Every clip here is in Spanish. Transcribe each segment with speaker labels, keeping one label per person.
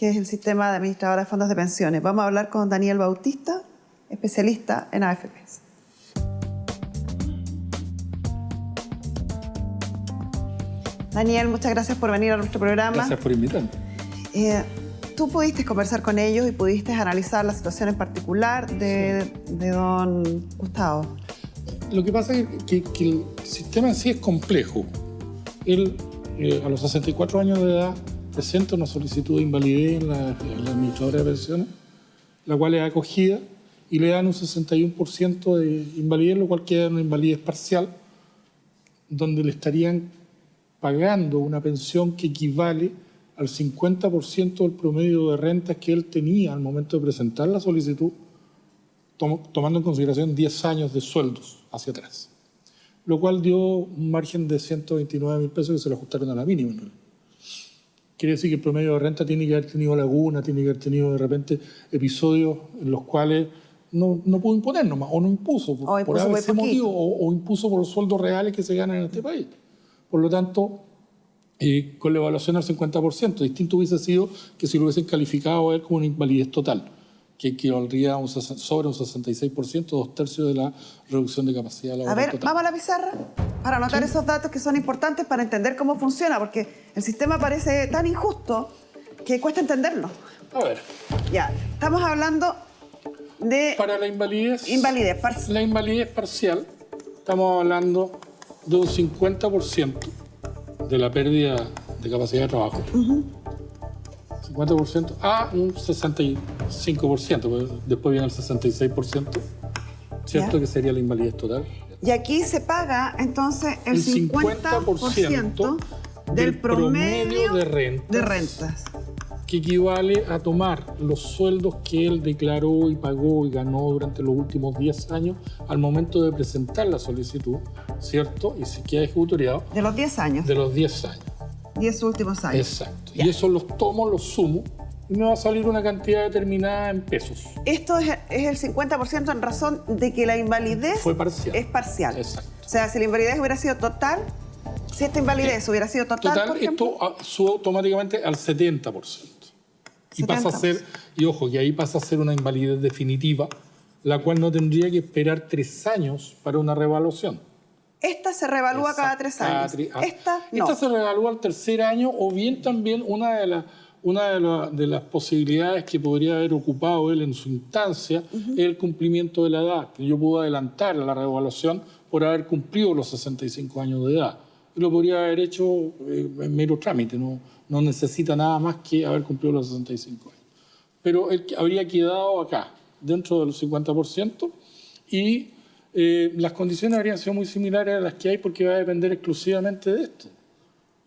Speaker 1: que es el sistema de administradora de fondos de pensiones. Vamos a hablar con Daniel Bautista, especialista en AFPs. Daniel, muchas gracias por venir a nuestro programa.
Speaker 2: Gracias por invitarme.
Speaker 1: Tú pudiste conversar con ellos y pudiste analizar la situación en particular de don Gustavo.
Speaker 2: Lo que pasa es que el sistema en sí es complejo. Él, a los 64 años de edad, presenta una solicitud de invalidez en la administradora de pensiones, la cual es acogida y le dan un 61% de invalidez, lo cual queda una invalidez parcial, donde le estarían pagando una pensión que equivale al 50% del promedio de rentas que él tenía al momento de presentar la solicitud, tomando en consideración 10 años de sueldos hacia atrás. Lo cual dio un margen de 129.000 pesos que se le ajustaron a la mínima, ¿no? Quiere decir que el promedio de renta tiene que haber tenido laguna, tiene que haber tenido de repente episodios en los cuales no pudo imponer nomás, o no impuso por ese motivo, o impuso por los sueldos reales que se ganan en este país. Por lo tanto, con la evaluación al 50%, distinto hubiese sido que si lo hubiesen calificado a él como una invalidez total, que equivaldría a sobre un 66%, 2/3 de la reducción de capacidad laboral.
Speaker 1: A ver,
Speaker 2: total.
Speaker 1: vamos a la pizarra para anotar esos datos que son importantes para entender cómo funciona, porque el sistema parece tan injusto que cuesta entenderlo.
Speaker 2: A ver.
Speaker 1: Ya, estamos hablando de...
Speaker 2: Para la invalidez...
Speaker 1: La
Speaker 2: invalidez parcial, estamos hablando de un 50% de la pérdida de capacidad de trabajo. 50% a un 65%, pues después viene el 66%, ¿cierto? Que sería la invalidez total.
Speaker 1: Y aquí se paga entonces el 50% del promedio de rentas,
Speaker 2: que equivale a tomar los sueldos que él declaró y pagó y ganó durante los últimos 10 años al momento de presentar la solicitud, ¿cierto? Y si queda ejecutoriado.
Speaker 1: De los 10 años.
Speaker 2: De los 10 años.
Speaker 1: 10 últimos años.
Speaker 2: Exacto. Ya. Y eso los tomo, los sumo y me va a salir una cantidad determinada en pesos.
Speaker 1: Esto es el 50% en razón de que la invalidez
Speaker 2: fue parcial.
Speaker 1: Es parcial.
Speaker 2: Exacto.
Speaker 1: O sea, si la invalidez hubiera sido total, si esta invalidez hubiera sido total, por ejemplo,
Speaker 2: esto sube automáticamente al 70%. Y pasa a ser, y ojo, que ahí pasa a ser una invalidez definitiva, la cual no tendría que esperar 3 años para una reevaluación.
Speaker 1: Esta se reevalúa cada 3 años. Esta no.
Speaker 2: Esta se reevalúa al 3er año, o bien también una de las posibilidades que podría haber ocupado él en su instancia es el cumplimiento de la edad. Yo puedo adelantar la reevaluación por haber cumplido los 65 años de edad. Y lo podría haber hecho en mero trámite, no necesita nada más que haber cumplido los 65 años. Pero él habría quedado acá, dentro del 50%, y las condiciones habrían sido muy similares a las que hay, porque va a depender exclusivamente de esto,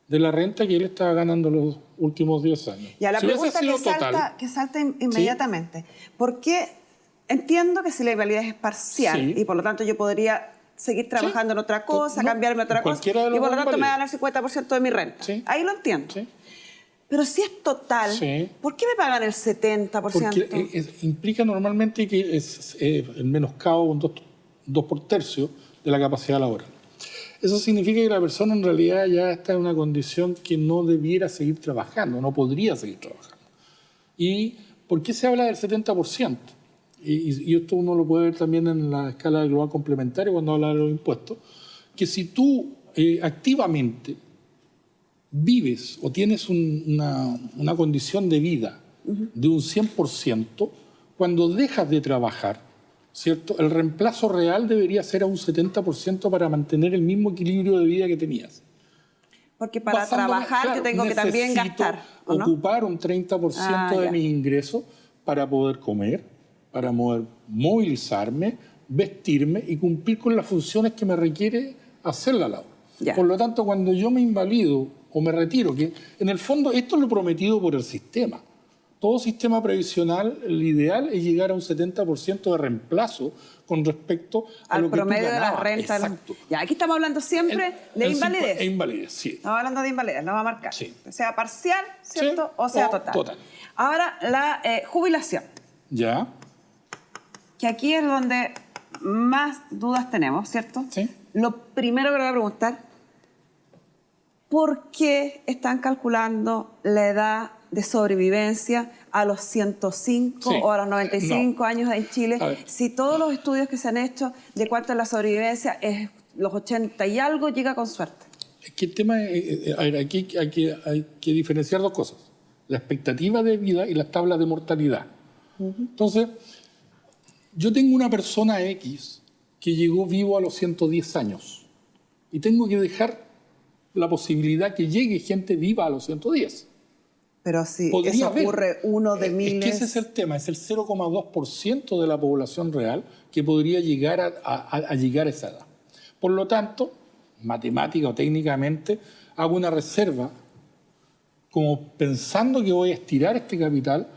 Speaker 2: de la renta que él estaba ganando los últimos 10 años.
Speaker 1: Y a la pregunta que salta inmediatamente, ¿sí? ¿Por qué? Entiendo que si la invalidez es parcial, sí, y por lo tanto yo podría seguir trabajando, sí, en otra cosa, cambiarme a otra cosa, y por lo tanto me dan el 50% de mi renta. Sí. Ahí lo entiendo. Sí. Pero si es total, sí, ¿por qué me pagan el 70%?
Speaker 2: Porque implica normalmente que es el menoscabo un 2/3 de la capacidad laboral. Eso significa que la persona en realidad ya está en una condición que no debiera seguir trabajando, no podría seguir trabajando. ¿Y por qué se habla del 70%? Y esto uno lo puede ver también en la escala global complementaria cuando habla de los impuestos, que si tú activamente vives o tienes una condición de vida de un 100%, cuando dejas de trabajar, ¿cierto? El reemplazo real debería ser a un 70% para mantener el mismo equilibrio de vida que tenías.
Speaker 1: Porque para trabajar, claro, yo tengo que también gastar, ¿o no?
Speaker 2: Ocupar un 30% de mis ingresos para poder comer, para poder movilizarme, vestirme y cumplir con las funciones que me requiere hacer la labor. Ya. Por lo tanto, cuando yo me invalido o me retiro, que en el fondo esto es lo prometido por el sistema. Todo sistema previsional, el ideal es llegar a un 70% de reemplazo con respecto a lo que
Speaker 1: promedio de la renta.
Speaker 2: Exacto.
Speaker 1: Ya, aquí estamos hablando siempre de invalidez.
Speaker 2: Invalidez, sí.
Speaker 1: Estamos hablando de invalidez, lo va a marcar.
Speaker 2: Sí.
Speaker 1: Sea parcial, ¿cierto?
Speaker 2: Sí,
Speaker 1: o sea total. Ahora, la jubilación.
Speaker 2: Ya.
Speaker 1: Que aquí es donde más dudas tenemos, ¿cierto?
Speaker 2: Sí.
Speaker 1: Lo primero que le voy a preguntar, ¿por qué están calculando la edad de sobrevivencia a los 105 o a los 95 años en Chile, si todos los estudios que se han hecho de cuánto es la sobrevivencia es los 80 y algo, llega con suerte?
Speaker 2: Es que el tema es, a ver, aquí hay que diferenciar dos cosas: la expectativa de vida y las tablas de mortalidad. Entonces, yo tengo una persona X que llegó vivo a los 110 años y tengo que dejar la posibilidad que llegue gente viva a los 110.
Speaker 1: Pero si eso ocurre uno de miles...
Speaker 2: Es que ese es el tema, es el 0,2% de la población real que podría llegar a llegar a esa edad. Por lo tanto, matemática o técnicamente, hago una reserva como pensando que voy a estirar este capital,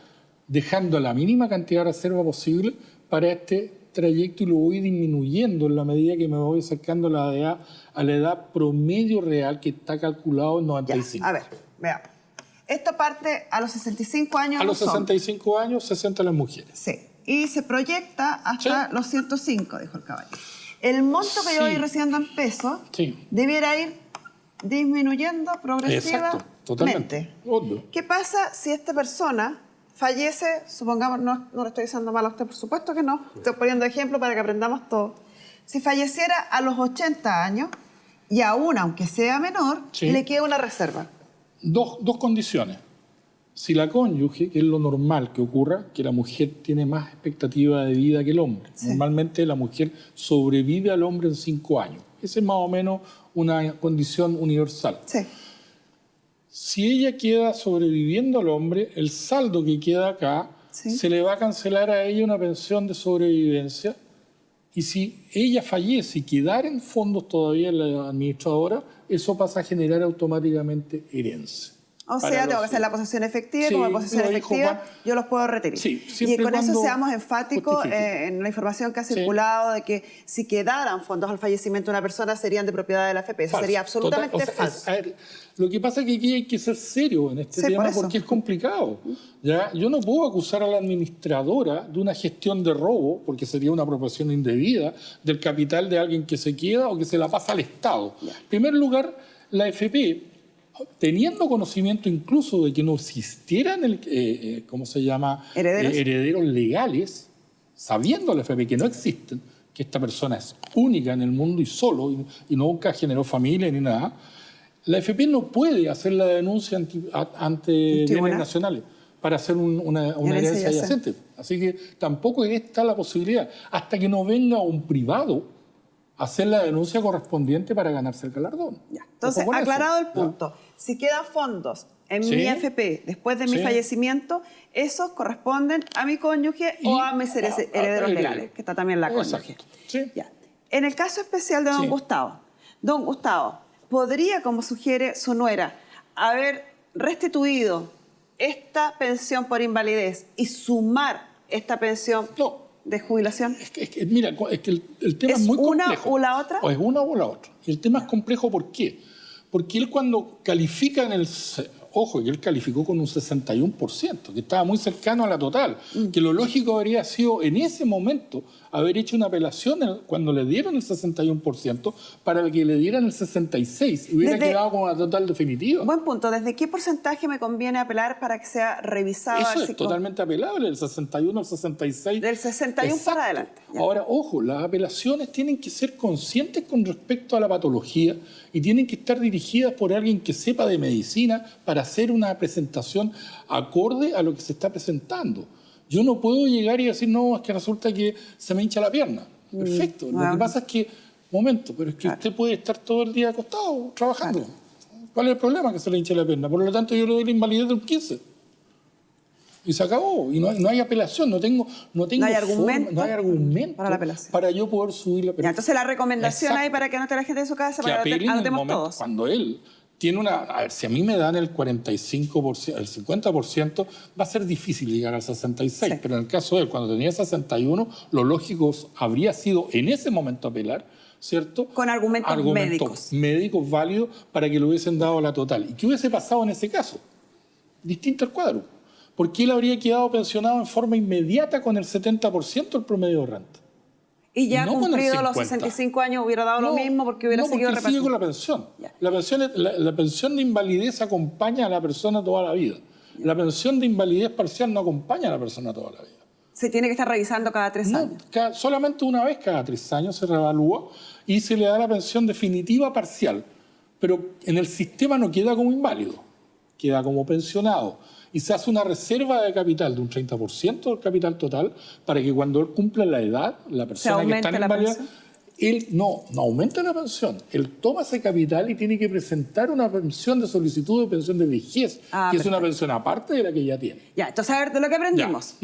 Speaker 2: dejando la mínima cantidad de reserva posible para este trayecto, y lo voy disminuyendo en la medida que me voy acercando a la edad promedio real, que está calculado en 95.
Speaker 1: Ya, a ver, veamos. Esto parte a los 65 años.
Speaker 2: A los 65 años, 60 las mujeres.
Speaker 1: Sí. Y se proyecta hasta los 105, dijo el caballero. El monto que yo voy recibiendo en pesos debiera ir disminuyendo progresivamente.
Speaker 2: Exacto, totalmente.
Speaker 1: ¿Qué pasa si esta persona fallece? Supongamos, no le estoy diciendo mal a usted, por supuesto que no. Estoy poniendo ejemplo para que aprendamos todo. Si falleciera a los 80 años, y aún, aunque sea menor, le queda una reserva. Dos
Speaker 2: condiciones. Si la cónyuge, que es lo normal que ocurra, que la mujer tiene más expectativa de vida que el hombre. Normalmente la mujer sobrevive al hombre en 5 años. Esa es más o menos una condición universal. Si ella queda sobreviviendo al hombre, el saldo que queda acá se le va a cancelar a ella una pensión de sobrevivencia, y si ella fallece y quedara en fondos todavía en la administradora, eso pasa a generar automáticamente herencia.
Speaker 1: O sea, tengo que hacer la posesión efectiva, como posesión efectiva yo los puedo retirar. Y con eso seamos enfáticos en la información que ha circulado de que si quedaran fondos al fallecimiento de una persona serían de propiedad de la AFP. Eso sería absolutamente falso.
Speaker 2: Lo que pasa es que aquí hay que ser serio en este tema porque es complicado. ¿Ya? Yo no puedo acusar a la administradora de una gestión de robo, porque sería una apropiación indebida del capital de alguien que se queda o que se la pasa al Estado. En primer lugar, la AFP, teniendo conocimiento incluso de que no existieran ¿cómo se llama? Herederos legales, sabiendo la AFP que no existen, que esta persona es única en el mundo y solo, y nunca generó familia ni nada, la AFP no puede hacer la denuncia ante bienes nacionales para hacer una herencia adyacente. Así que tampoco está la posibilidad, hasta que no venga un privado a hacer la denuncia correspondiente para ganarse el galardón.
Speaker 1: Entonces, aclarado el punto, si quedan fondos en mi AFP después de mi fallecimiento, esos corresponden a mi cónyuge o a mis herederos legales, que está también la cónyuge. En el caso especial de don Gustavo, ¿podría, como sugiere su nuera, haber restituido esta pensión por invalidez y sumar esta pensión de jubilación?
Speaker 2: Mira, el tema es muy complejo.
Speaker 1: ¿Es una o la otra?
Speaker 2: O es una o la otra. Y el tema es complejo, ¿por qué? Porque él cuando califica en el... Ojo, que él calificó con un 61%, que estaba muy cercano a la total. Que lo lógico habría sido, en ese momento, haber hecho una apelación cuando le dieron el 61% para que le dieran el 66% y hubiera quedado con la total definitiva.
Speaker 1: Buen punto. ¿Desde qué porcentaje me conviene apelar para que sea revisado?
Speaker 2: Eso es totalmente apelable, del 61 al 66.
Speaker 1: Del 61 para adelante.
Speaker 2: Ahora, ojo, las apelaciones tienen que ser conscientes con respecto a la patología y tienen que estar dirigidas por alguien que sepa de medicina para hacer una presentación acorde a lo que se está presentando. Yo no puedo llegar y decir, no, es que resulta que se me hincha la pierna. Perfecto. Lo que pasa es que, pero es que usted puede estar todo el día acostado trabajando. ¿Cuál es el problema? Que se le hinche la pierna. Por lo tanto, yo le doy la invalidez de un 15. Y se acabó. Y no hay apelación. No hay argumento
Speaker 1: para la apelación,
Speaker 2: para yo poder subir la apelación.
Speaker 1: Entonces la recomendación ahí para que anote la gente de su casa,
Speaker 2: que
Speaker 1: para que anotemos todos.
Speaker 2: Cuando él tiene a ver, si a mí me dan el 45%, el 50%, va a ser difícil llegar al 66%. Pero en el caso de él, cuando tenía 61%, lo lógico habría sido en ese momento apelar, ¿cierto?
Speaker 1: Con argumentos
Speaker 2: médicos válidos para que le hubiesen dado la total. ¿Y qué hubiese pasado en ese caso? Distinto al cuadro. Porque él habría quedado pensionado en forma inmediata con el 70% del promedio de renta.
Speaker 1: Y ya cumplido los 65 años hubiera dado lo mismo porque hubiera seguido
Speaker 2: repartiendo. Sigue con la pensión. La pensión de invalidez acompaña a la persona toda la vida. La pensión de invalidez parcial no acompaña a la persona toda la vida.
Speaker 1: Se tiene que estar revisando cada 3 años.
Speaker 2: Solamente una vez cada 3 años se reevalúa y se le da la pensión definitiva parcial. Pero en el sistema no queda como inválido, queda como pensionado. Y se hace una reserva de capital de un 30% del capital total para que cuando él cumpla la edad, la persona que está en invalidez, él no aumenta la pensión. Él toma ese capital y tiene que presentar una pensión de solicitud de pensión de vejez, que es una pensión aparte de la que ya tiene.
Speaker 1: Ya, entonces a ver, de lo que aprendimos.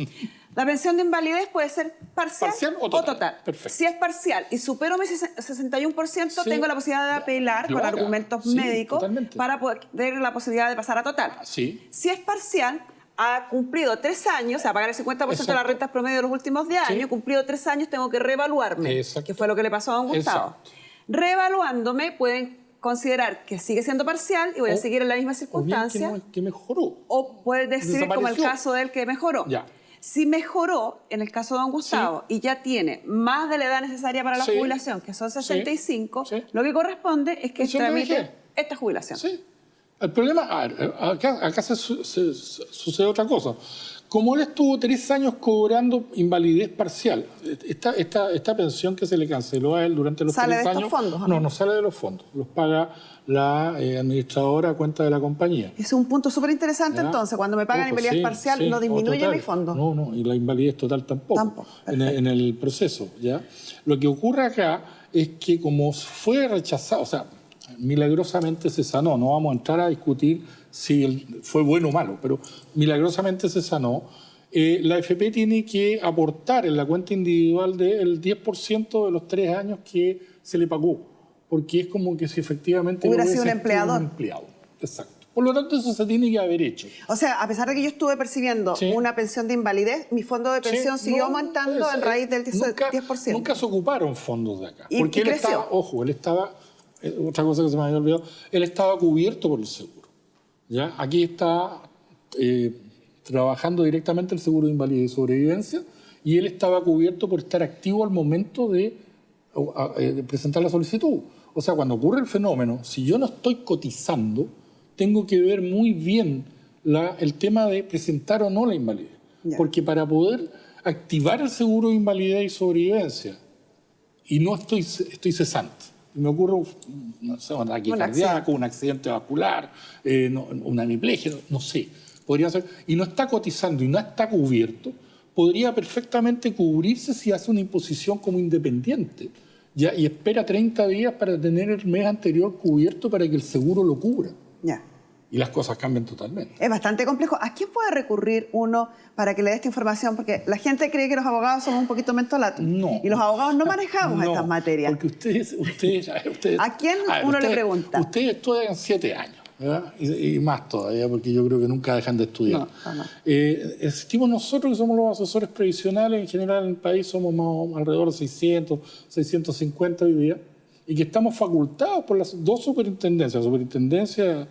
Speaker 1: La pensión de invalidez puede ser parcial o total.
Speaker 2: Perfecto.
Speaker 1: Si es parcial y supero mi 61%, tengo la posibilidad de apelar con argumentos médicos para poder tener la posibilidad de pasar a total.
Speaker 2: Sí.
Speaker 1: Si es parcial, ha cumplido 3 años, o sea, pagar el 50% de las rentas promedio de los últimos 10 años, cumplido 3 años, tengo que reevaluarme, que fue lo que le pasó a don Gustavo. Reevaluándome, pueden considerar que sigue siendo parcial y voy a seguir en la misma circunstancia.
Speaker 2: O bien que mejoró.
Speaker 1: O puede decir, como el caso de él, que mejoró.
Speaker 2: Ya.
Speaker 1: Si mejoró, en el caso de don Gustavo, y ya tiene más de la edad necesaria para la jubilación, que son 65, lo que corresponde es que tramite esta jubilación.
Speaker 2: Sí. El problema, acá sucede otra cosa. Como él estuvo 3 años cobrando invalidez parcial, esta pensión que se le canceló a él durante los 3 años...
Speaker 1: ¿Sale de estos fondos?
Speaker 2: No sale de los fondos. Los paga la administradora a cuenta de la compañía.
Speaker 1: Es un punto súper interesante, entonces. Cuando me pagan invalidez parcial, no disminuye mi fondo.
Speaker 2: No, y la invalidez total tampoco. En el proceso, ¿ya? Lo que ocurre acá es que como fue rechazado, o sea, milagrosamente se sanó, no vamos a entrar a discutir si fue bueno o malo, pero milagrosamente se sanó. La AFP tiene que aportar en la cuenta individual el 10% de los 3 años que se le pagó, porque es como que si efectivamente
Speaker 1: hubiera sido un empleador.
Speaker 2: Exacto. Por lo tanto, eso se tiene que haber hecho.
Speaker 1: O sea, a pesar de que yo estuve percibiendo una pensión de invalidez, mi fondo de pensión siguió aumentando en raíz del 10%.
Speaker 2: Nunca se ocuparon fondos de acá.
Speaker 1: Porque él
Speaker 2: estaba, él estaba, otra cosa que se me había olvidado, él estaba cubierto por el seguro. ¿Ya? Aquí está trabajando directamente el seguro de invalidez y sobrevivencia, y él estaba cubierto por estar activo al momento de presentar la solicitud. O sea, cuando ocurre el fenómeno, si yo no estoy cotizando, tengo que ver muy bien el tema de presentar o no la invalidez. Porque para poder activar el seguro de invalidez y sobrevivencia, y no estoy cesante, me ocurre un ataque cardíaco, un accidente vascular, una hemiplegia, no sé, podría ser, y no está cotizando y no está cubierto, podría perfectamente cubrirse si hace una imposición como independiente, ¿ya? Y espera 30 días para tener el mes anterior cubierto para que el seguro lo cubra. Y las cosas cambian totalmente.
Speaker 1: Es bastante complejo. ¿A quién puede recurrir uno para que le dé esta información? Porque la gente cree que los abogados somos un poquito mentolatos.
Speaker 2: No.
Speaker 1: Y los abogados no manejamos estas materias.
Speaker 2: Porque ustedes
Speaker 1: ¿a quién uno le pregunta?
Speaker 2: Ustedes estudian 7 años, ¿verdad? Y más todavía, porque yo creo que nunca dejan de estudiar. Existimos nosotros, que somos los asesores previsionales, en general en el país somos alrededor de 600, 650 hoy día, y que estamos facultados por las 2 superintendencias, la superintendencia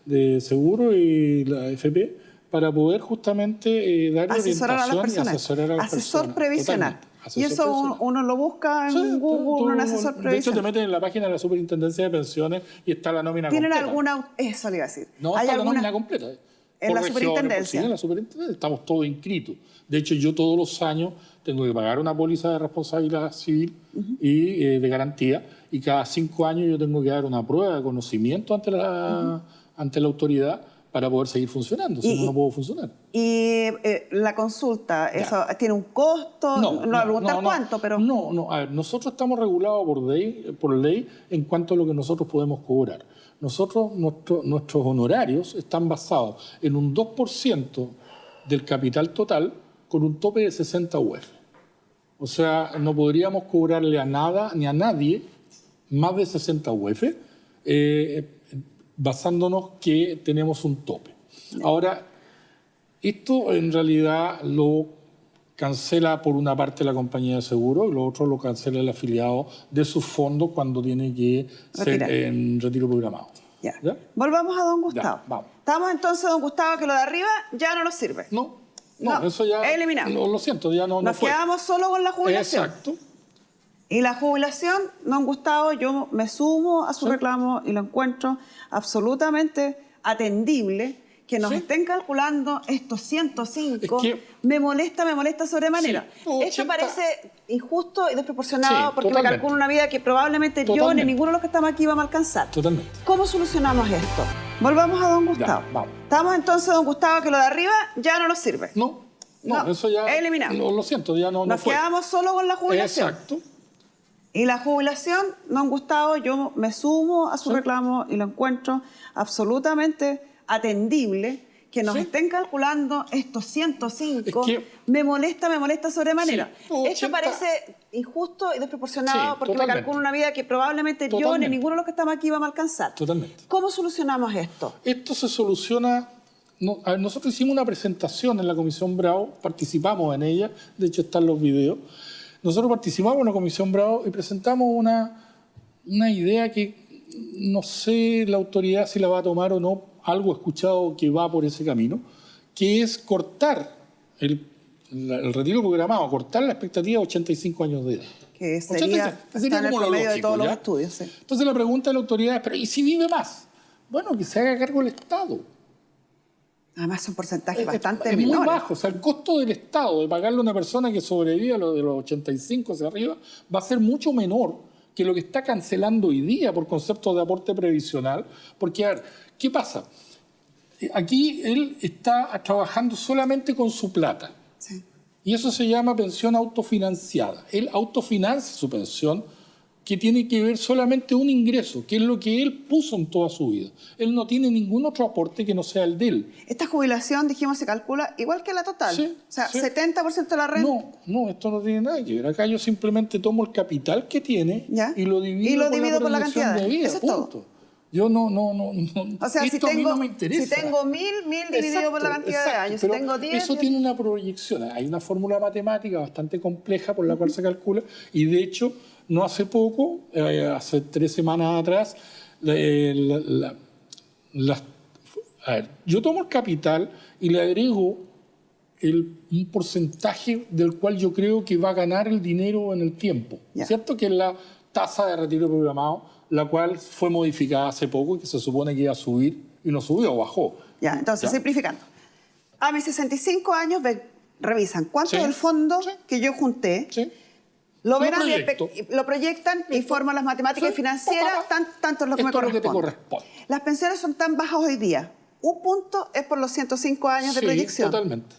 Speaker 2: de seguro y la AFP, para poder justamente dar
Speaker 1: asesorar
Speaker 2: orientación y asesorar a las personas.
Speaker 1: Asesor previsional. Y eso uno lo busca en Google, un asesor previsional.
Speaker 2: De hecho, te meten en la página de la Superintendencia de Pensiones y está la nómina completa.
Speaker 1: ¿Tienen alguna...? Eso le iba a decir.
Speaker 2: No, está la nómina completa.
Speaker 1: ¿En la superintendencia?
Speaker 2: Sí, en la superintendencia. Estamos todos inscritos. De hecho, yo todos los años tengo que pagar una póliza de responsabilidad civil y de garantía, y cada 5 años yo tengo que dar una prueba de conocimiento ante la autoridad para poder seguir funcionando, si no puedo funcionar.
Speaker 1: ¿Y la consulta, eso tiene un costo? No voy a preguntar cuánto, pero...
Speaker 2: No, a ver, nosotros estamos regulados por ley en cuanto a lo que nosotros podemos cobrar. Nosotros, nuestros honorarios están basados en un 2% del capital total con un tope de 60 UF. O sea, no podríamos cobrarle a nada ni a nadie más de 60 UF, basándonos que tenemos un tope. Ahora, esto en realidad lo cancela por una parte la compañía de seguro y lo otro lo cancela el afiliado de sus fondos cuando tiene que ser en retiro programado.
Speaker 1: ¿Ya? Volvamos a don Gustavo.
Speaker 2: Vamos.
Speaker 1: Estamos entonces, don Gustavo, que lo de arriba ya no nos sirve.
Speaker 2: No, eso ya...
Speaker 1: Eliminamos.
Speaker 2: Lo siento, ya no
Speaker 1: nos quedamos solo con la jubilación.
Speaker 2: Exacto.
Speaker 1: Y la jubilación, don Gustavo, yo me sumo a su reclamo y lo encuentro absolutamente atendible que nos estén calculando estos 105 me molesta sobremanera. Esto parece injusto y desproporcionado porque me calcula una vida que probablemente yo ni ninguno de los que estamos aquí vamos a alcanzar.
Speaker 2: Totalmente.
Speaker 1: ¿Cómo solucionamos esto? Volvamos a don Gustavo.
Speaker 2: Ya, vamos.
Speaker 1: Estamos entonces, don Gustavo, que lo de arriba ya no nos sirve.
Speaker 2: No, eso ya...
Speaker 1: eliminamos.
Speaker 2: Lo siento, ya no
Speaker 1: nos quedamos solo con la jubilación.
Speaker 2: Exacto.
Speaker 1: Y la jubilación, don Gustavo, yo me sumo a su reclamo y lo encuentro absolutamente atendible. Que nos estén calculando estos 105 me molesta sobremanera. Esto parece injusto y desproporcionado porque me calcula una vida que probablemente yo ni ninguno de los que estamos aquí vamos a alcanzar.
Speaker 2: Totalmente.
Speaker 1: ¿Cómo solucionamos esto?
Speaker 2: Esto se soluciona... nosotros hicimos una presentación en la Comisión Bravo, participamos en ella, de hecho están los videos. Nosotros participamos en la Comisión Bravo y presentamos una idea que no sé la autoridad si la va a tomar o no, algo he escuchado que va por ese camino, que es cortar el retiro programado, cortar la expectativa de 85 años de edad.
Speaker 1: Que sería está en el promedio de todos los estudios. Sí.
Speaker 2: Entonces la pregunta de la autoridad es, ¿pero y si vive más? Bueno, que se haga cargo el Estado.
Speaker 1: Además son porcentajes bastante
Speaker 2: menores. Es muy bajo.
Speaker 1: menores.
Speaker 2: O sea, el costo del Estado de pagarle a una persona que sobrevive de los 85 hacia arriba va a ser mucho menor que lo que está cancelando hoy día por concepto de aporte previsional. Porque, a ver, ¿qué pasa? Aquí él está trabajando solamente con su plata.
Speaker 1: Sí.
Speaker 2: Y eso se llama pensión autofinanciada. Él autofinancia su pensión, que tiene que ver solamente un ingreso, que es lo que él puso en toda su vida. Él no tiene ningún otro aporte que no sea el de él.
Speaker 1: Esta jubilación, dijimos, se calcula igual que la total.
Speaker 2: Sí,
Speaker 1: o sea, 70% de la renta.
Speaker 2: No, esto no tiene nada que ver. Acá yo simplemente tomo el capital que tiene y lo divido
Speaker 1: por la cantidad
Speaker 2: de vida.
Speaker 1: Eso es
Speaker 2: punto.
Speaker 1: todo.
Speaker 2: Yo no.
Speaker 1: O sea,
Speaker 2: esto a mí no me interesa.
Speaker 1: Si tengo 1000 dividido por la cantidad de años. Si tengo 10...
Speaker 2: Eso tiene una proyección. Hay una fórmula matemática bastante compleja por la cual se calcula. Y de hecho, no hace poco, hace 3 semanas atrás, yo tomo el capital y le agrego un porcentaje del cual yo creo que va a ganar el dinero en el tiempo. ¿Cierto? Que es la tasa de retiro programado, la cual fue modificada hace poco y que se supone que iba a subir y no subió, bajó.
Speaker 1: Entonces, simplificando. A mis 65 años revisan cuánto es el fondo que yo junté, lo ven lo proyectan y forman las matemáticas financieras, tanto es lo que me corresponde. Las pensiones son tan bajas hoy día. Un punto es por los 105 años de proyección.
Speaker 2: Totalmente.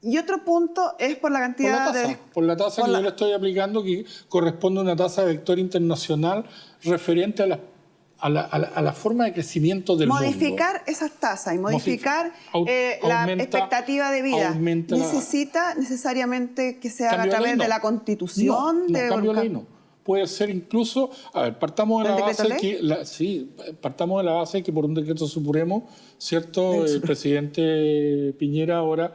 Speaker 1: Y otro punto es por la cantidad
Speaker 2: por la tasa que yo le estoy aplicando, que corresponde a una tasa de vector internacional referente a la forma de crecimiento del mundo.
Speaker 1: Modificar esas tasas y modificar la expectativa de vida necesita necesariamente que se haga a través de la Constitución.
Speaker 2: Cambio de ley no. Puede ser incluso, partamos de la base que por un decreto supremo, ¿cierto? El presidente Piñera ahora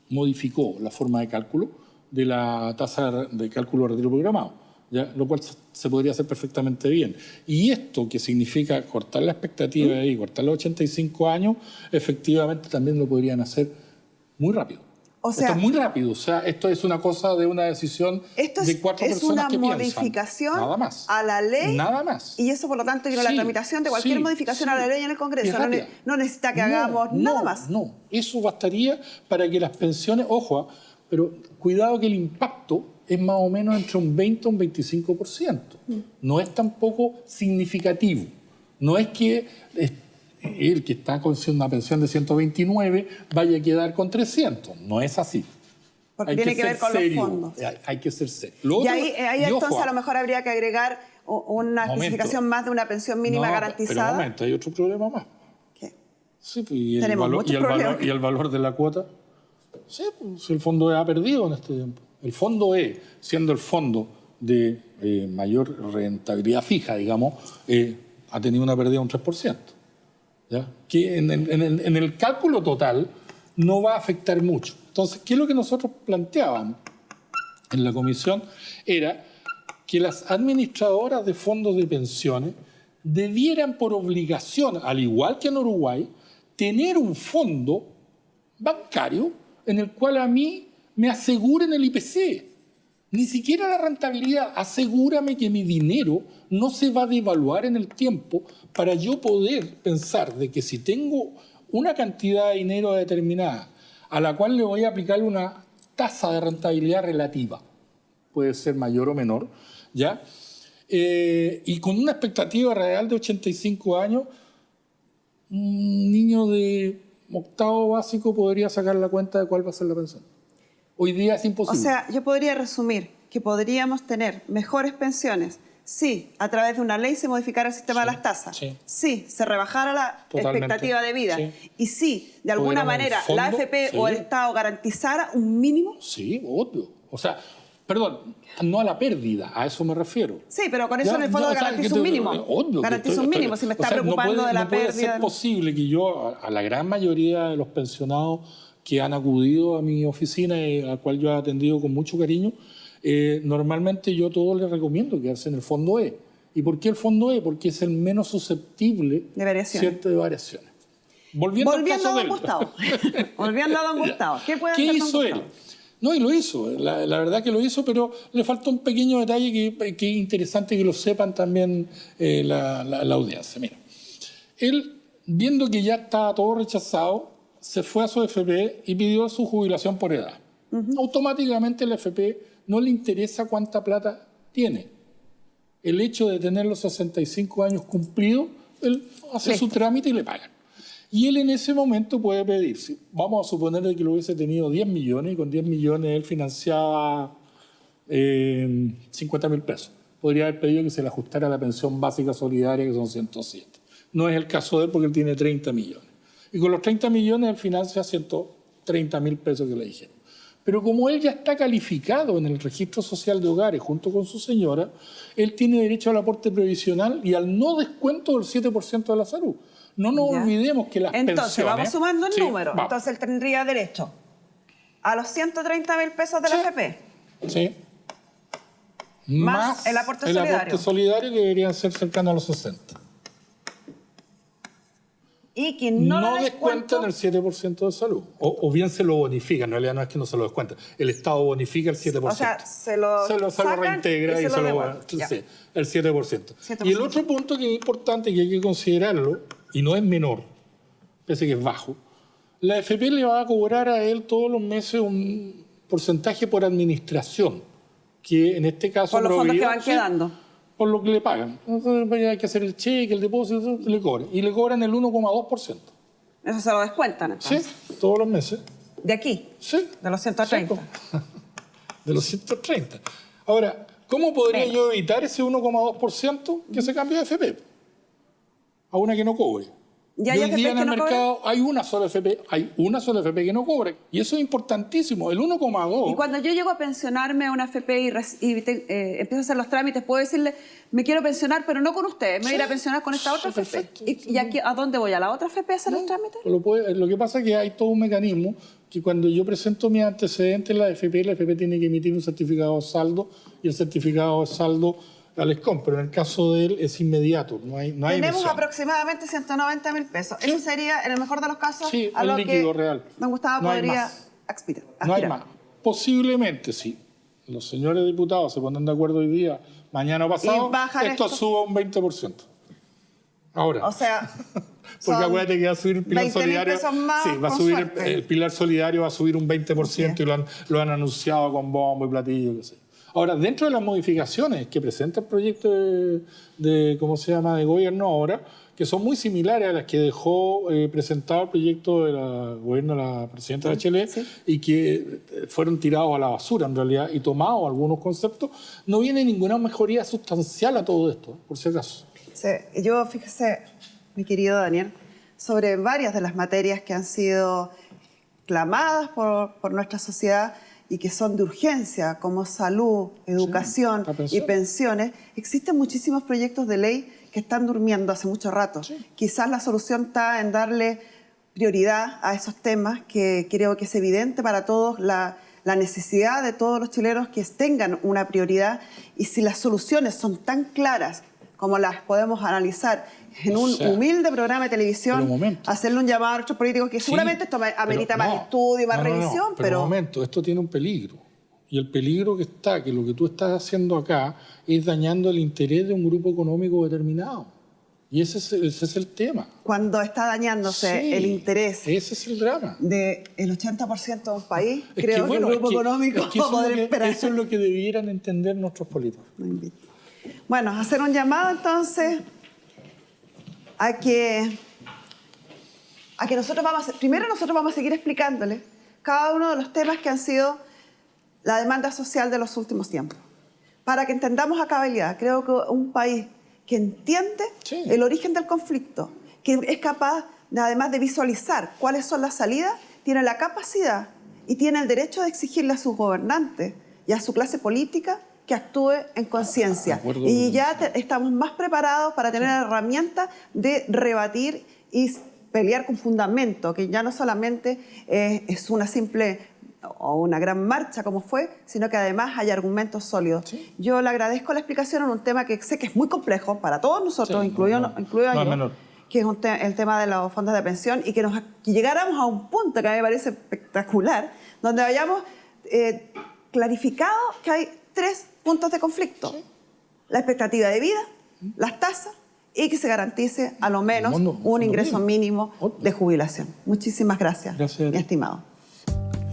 Speaker 2: modificó la forma de cálculo de la tasa de cálculo de retiro programado, ¿ya? Lo cual se podría hacer perfectamente bien. Y esto, que significa cortar la expectativa de ahí, cortar los 85 años, efectivamente también lo podrían hacer muy rápido. Esto es muy rápido, o sea, esto es una cosa de una decisión de 4 personas que piensan.
Speaker 1: Es una modificación
Speaker 2: nada más.
Speaker 1: A la ley.
Speaker 2: Nada más.
Speaker 1: Y eso, por lo tanto, la tramitación de cualquier modificación a la ley en el Congreso no necesita que hagamos nada más.
Speaker 2: No, eso bastaría para que las pensiones, ojo, pero cuidado que el impacto es más o menos entre un 20 y un 25%. No es tampoco significativo. No es que el que está con una pensión de 129 vaya a quedar con 300. No es así.
Speaker 1: Porque tiene que ver con los fondos.
Speaker 2: Hay que ser serio.
Speaker 1: Y ahí entonces a lo mejor habría que agregar una especificación más de una pensión mínima garantizada.
Speaker 2: Pero un momento, hay otro problema más.
Speaker 1: ¿Qué?
Speaker 2: Sí, y el valor de la cuota. Sí, pues el fondo ha perdido en este tiempo. El fondo E, siendo el fondo de mayor rentabilidad fija, digamos, ha tenido una pérdida de un 3%. ¿Ya? Que en el cálculo total no va a afectar mucho. Entonces, ¿qué es lo que nosotros planteábamos en la comisión? Era que las administradoras de fondos de pensiones debieran por obligación, al igual que en Uruguay, tener un fondo bancario en el cual a mí me aseguren el IPC. Ni siquiera la rentabilidad. Asegúrame que mi dinero no se va a devaluar en el tiempo para yo poder pensar de que si tengo una cantidad de dinero determinada a la cual le voy a aplicar una tasa de rentabilidad relativa, puede ser mayor o menor, ¿ya? Y con una expectativa real de 85 años, un niño de octavo básico podría sacar la cuenta de cuál va a ser la pensión. Hoy día es imposible.
Speaker 1: O sea, yo podría resumir que podríamos tener mejores pensiones si a través de una ley se modificara el sistema de las tasas, si se rebajara la expectativa de vida y si de alguna manera la AFP o el Estado garantizara un mínimo.
Speaker 2: Sí, obvio. O sea, perdón, no a la pérdida, a eso me refiero.
Speaker 1: Sí, pero con eso en el fondo garantiza un mínimo.
Speaker 2: Obvio.
Speaker 1: Garantiza un mínimo si me está preocupando de la pérdida.
Speaker 2: No puede ser posible que yo, a la gran mayoría de los pensionados que han acudido a mi oficina y a la cual yo he atendido con mucho cariño, normalmente yo a todos les recomiendo quedarse en el fondo E. ¿Y por qué el fondo E? Porque es el menos susceptible
Speaker 1: de variaciones.
Speaker 2: De variaciones. Volviendo al caso
Speaker 1: a don Gustavo. Volviendo a don Gustavo. ¿Qué
Speaker 2: hizo él? No, y lo hizo, la verdad que lo hizo, pero le faltó un pequeño detalle que es interesante que lo sepan también la audiencia. Mira, él, viendo que ya estaba todo rechazado, se fue a su FP y pidió su jubilación por edad. Automáticamente el FP no le interesa cuánta plata tiene. El hecho de tener los 65 años cumplidos, él hace su trámite y le pagan. Y él en ese momento puede pedir, vamos a suponer que lo hubiese tenido 10 millones y con 10 millones él financiaba 50.000 pesos. Podría haber pedido que se le ajustara la pensión básica solidaria, que son 107. No es el caso de él porque él tiene 30 millones. Y con los 30 millones él financia 130.000 pesos que le dijeron. Pero como él ya está calificado en el registro social de hogares junto con su señora, él tiene derecho al aporte previsional y al no descuento del 7% de la salud. No nos olvidemos que las pensiones...
Speaker 1: Entonces, vamos sumando el número. Vamos. Entonces, él tendría derecho a los 130.000 pesos de la AFP.
Speaker 2: Sí.
Speaker 1: Más el aporte solidario.
Speaker 2: El aporte solidario, que deberían ser cercanos a los 60.
Speaker 1: Y quien no
Speaker 2: descuentan el 7% de salud. O bien se lo bonifican. En realidad no es que no se lo descuenten. El Estado bonifica el 7%.
Speaker 1: O sea, se lo
Speaker 2: reintegra y se lo sí, el 7%. Y el otro punto que es importante, que hay que considerarlo, y no es menor, pese que es bajo, la AFP le va a cobrar a él todos los meses un porcentaje por administración, que en este caso...
Speaker 1: Por los fondos que van quedando.
Speaker 2: Por lo que le pagan. Entonces hay que hacer el cheque, el depósito, le cobran. Y le cobran el 1,2%.
Speaker 1: Eso se lo descuentan, entonces.
Speaker 2: Sí, todos los meses.
Speaker 1: ¿De aquí?
Speaker 2: Sí.
Speaker 1: De los 130.
Speaker 2: Sí, de los 130. Ahora, ¿cómo podría yo evitar ese 1,2% que se cambie de FP? A una que no cobre. Y hoy día en el mercado hay una sola FP que no cobra. Y eso es importantísimo, el 1,2.
Speaker 1: Y cuando yo llego a pensionarme a una FP y empiezo a hacer los trámites, puedo decirle, me quiero pensionar, pero no con ustedes, me voy a ir a pensionar con esta otra FP. ¿Y aquí, a dónde voy? ¿A la otra FP a hacer el trámite?
Speaker 2: Lo que pasa es que hay todo un mecanismo que cuando yo presento mis antecedentes en la FP tiene que emitir un certificado de saldo, y el certificado de saldo al ESCOM, pero en el caso de él es inmediato, no hay
Speaker 1: Tenemos
Speaker 2: inversión.
Speaker 1: Aproximadamente 190.000 pesos. Eso sería, en el mejor de los casos, a lo
Speaker 2: líquido
Speaker 1: que
Speaker 2: real.
Speaker 1: don Gustavo podría aspirar.
Speaker 2: No hay más. Posiblemente, sí. Los señores diputados se ponen de acuerdo hoy día, mañana o pasado, esto suba un 20%. Ahora.
Speaker 1: O sea...
Speaker 2: Porque acuérdate que va a subir el pilar solidario.
Speaker 1: Más,
Speaker 2: sí, va a subir el pilar solidario, va a subir un 20% y lo han anunciado con bombo y platillo, qué sé. Ahora, dentro de las modificaciones que presenta el proyecto de gobierno ahora, que son muy similares a las que dejó presentado el proyecto del gobierno de la presidenta Bachelet, y que fueron tirados a la basura en realidad y tomados algunos conceptos, no viene ninguna mejoría sustancial a todo esto, por si acaso.
Speaker 1: Sí, yo, fíjese, mi querido Daniel, sobre varias de las materias que han sido clamadas por nuestra sociedad y que son de urgencia, como salud, educación y pensiones, existen muchísimos proyectos de ley que están durmiendo hace mucho rato. Quizás la solución está en darle prioridad a esos temas, que creo que es evidente para todos la necesidad de todos los chilenos que tengan una prioridad, y si las soluciones son tan claras como las podemos analizar en un humilde programa de televisión, hacerle un llamado a nuestros políticos, que seguramente esto amerita más estudio, más revisión,
Speaker 2: pero un momento, esto tiene un peligro, Y el peligro que está, que lo que tú estás haciendo acá es dañando el interés de un grupo económico determinado. Y ese es el tema.
Speaker 1: Cuando está dañándose el interés.
Speaker 2: Ese es el drama.
Speaker 1: Del 80% de un país, creo que el grupo económico va a poder esperar.
Speaker 2: Eso es lo que debieran entender nuestros políticos.
Speaker 1: Bueno, hacer un llamado entonces a que nosotros vamos a seguir explicándole cada uno de los temas que han sido la demanda social de los últimos tiempos, para que entendamos a cabalidad. Creo que un país que entiende el origen del conflicto, que es capaz, además de visualizar cuáles son las salidas, tiene la capacidad y tiene el derecho de exigirle a sus gobernantes y a su clase política que actúe en conciencia. Y ya estamos más preparados para tener herramientas de rebatir y pelear con fundamento, que ya no solamente es una simple o una gran marcha como fue, sino que además hay argumentos sólidos. Sí. Yo le agradezco la explicación en un tema que sé que es muy complejo para todos nosotros, incluido yo, que es el tema de los fondos de pensión, y que llegáramos a un punto que a mí me parece espectacular, donde hayamos clarificado que hay 3 puntos de conflicto. Sí. La expectativa de vida, las tasas, y que se garantice a lo menos un ingreso mínimo de jubilación. Muchísimas gracias, mi estimado.